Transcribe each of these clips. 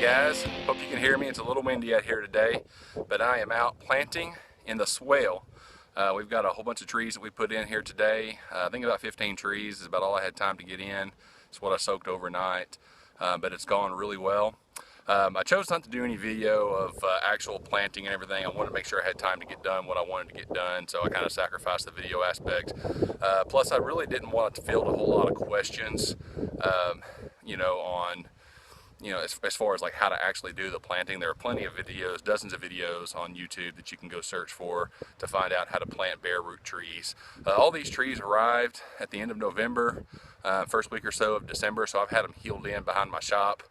guys, hope you can hear me. It's a little windy out here today, but I am out planting in the swale. We've got a whole bunch of trees that we put in here today. I think about 15 trees is about all I had time to get in. It's what I soaked overnight, but it's gone really well. I chose not to do any video of actual planting and everything. I wanted to make sure I had time to get done what I wanted to get done, so I kind of sacrificed the video aspect. Plus, I really didn't want it to field a whole lot of questions, as far as like how to actually do the planting. There are plenty of videos, dozens of videos on YouTube that you can go search for to find out how to plant bare root trees. All these trees arrived at the end of November, first week or so of December, so I've had them healed in behind my shop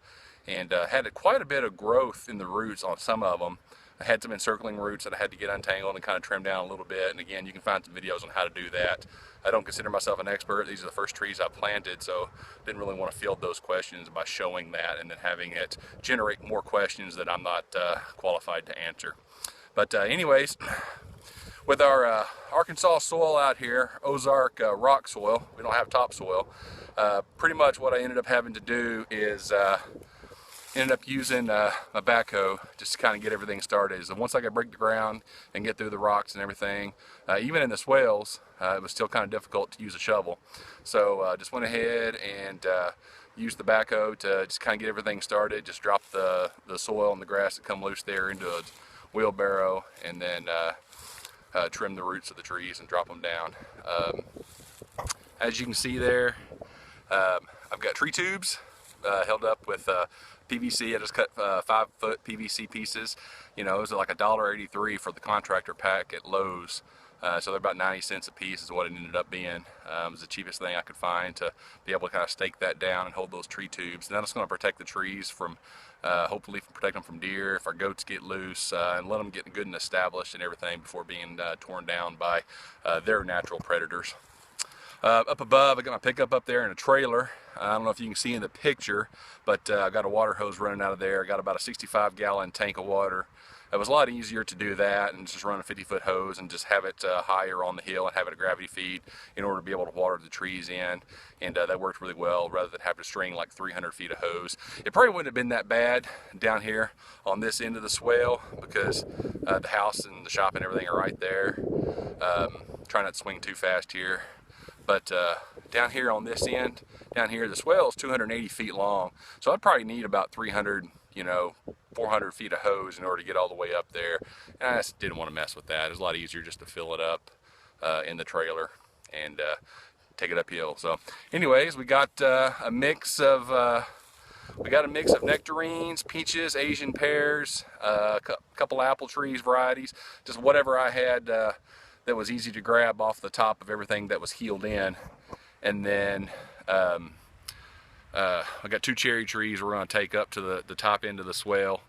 and had quite a bit of growth in the roots on some of them. I had some encircling roots that I had to get untangled and kind of trim down a little bit, and again, you can find some videos on how to do that. I don't consider myself an expert. These are the first trees I planted, so didn't really want to field those questions by showing that and then having it generate more questions that I'm not qualified to answer. But anyways, with our Arkansas soil out here, Ozark rock soil, we don't have topsoil, pretty much what I ended up having to do is ended up using a backhoe just to kind of get everything started. So once I could break the ground and get through the rocks and everything, even in the swales, it was still kind of difficult to use a shovel. So just went ahead and used the backhoe to just kind of get everything started. Just drop the soil and the grass that come loose there into a wheelbarrow, and then trim the roots of the trees and drop them down. As you can see there, I've got tree tubes held up with PVC. I just cut 5-foot PVC pieces. You know, it was like $1.83 for the contractor pack at Lowe's. So they're about 90 cents a piece is what it ended up being. It was the cheapest thing I could find to be able to kind of stake that down and hold those tree tubes. And that's going to protect the trees from, hopefully protect them from deer if our goats get loose, and let them get good and established and everything before being torn down by their natural predators. Up above, I got my pickup up there in a trailer. I don't know if you can see in the picture, but I got a water hose running out of there. I got about a 65-gallon tank of water. It was a lot easier to do that and just run a 50-foot hose and just have it higher on the hill and have it a gravity feed in order to be able to water the trees in. And that worked really well rather than have to string like 300 feet of hose. It probably wouldn't have been that bad down here on this end of the swale because the house and the shop and everything are right there. Try not to swing too fast here. But down here on this end, down here, the swale is 280 feet long. So I'd probably need about 300, 400 feet of hose in order to get all the way up there. And I just didn't want to mess with that. It's a lot easier just to fill it up in the trailer and take it uphill. So anyways, we got a mix of nectarines, peaches, Asian pears, a couple apple trees, varieties, just whatever I had that was easy to grab off the top of everything that was healed in. And then I got 2 cherry trees we're going to take up to the top end of the swale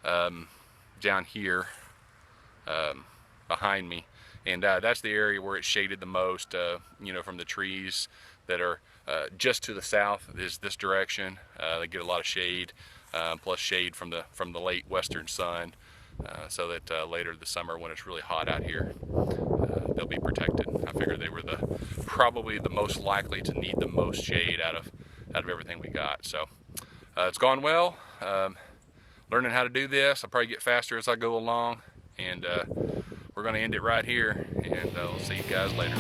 down here behind me. And that's the area where it's shaded the most, from the trees that are just to the south is this direction. They get a lot of shade, plus shade from the late western sun, so that later this summer when it's really hot out here, they'll be protected. I figured they were probably the most likely to need the most shade out of everything we got. So it's gone well. Learning how to do this. I'll probably get faster as I go along, and we're going to end it right here, and we'll see you guys later.